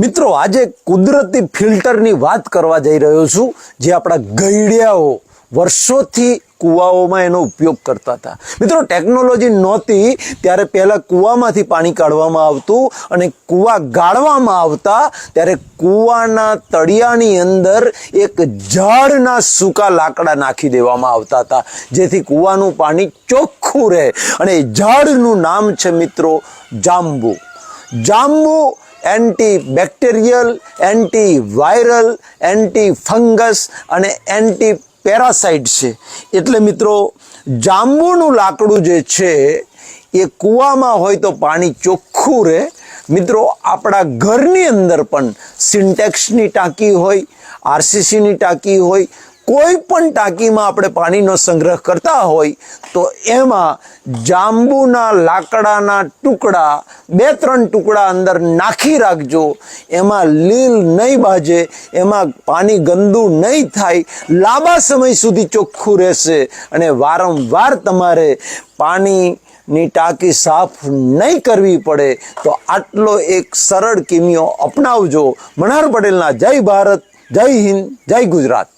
મિત્રો આજે કુદરતી ફિલ્ટરની વાત કરવા જઈ રહ્યો છું જે આપણા ગઈડિયાઓ વર્ષોથી કૂવાઓમાં એનો ઉપયોગ કરતા હતા। મિત્રો ટેકનોલોજી નહોતી ત્યારે પહેલાં કૂવામાંથી પાણી કાઢવામાં આવતું અને કૂવા ગાળવામાં આવતા ત્યારે કૂવાના તળિયાની અંદર એક ઝાડના સૂકા લાકડા નાખી દેવામાં આવતા હતા જેથી કૂવાનું પાણી ચોખ્ખું રહે અને એ ઝાડનું નામ છે મિત્રો જાંબુ। જાંબુ anti bacterial, anti viral, anti fungus અને એન્ટી પેરાસાઇટ છે। એટલે મિત્રો જાંબુનું લાકડું જે છે એ કૂવામાં હોય તો પાણી ચોખ્ખું રહે। મિત્રો આપણા ઘરની અંદર પણ સિન્ટેક્સની ટાંકી હોય, આરસીસીની ટાંકી હોય, કોઈ પણ ટાંકીમાં આપણે પાણીનો સંગ્રહ કરતા હોય તો એમાં જાંબુના લાકડાના ટુકડા 2-3 ટુકડા અંદર નાખી રાખજો। એમાં લીલ નહીં બાજે, એમાં પાણી ગંદુ નહીં થાય, લાંબા સમય સુધી ચોખ્ખું રહેશે અને વારંવાર તમારે પાણીની ટાંકી સાફ નહીં કરવી પડે। તો આટલો એક સરળ કિમિયો અપનાવજો। મનહર પટેલના જય ભારત, જય હિન્દ, જય ગુજરાત।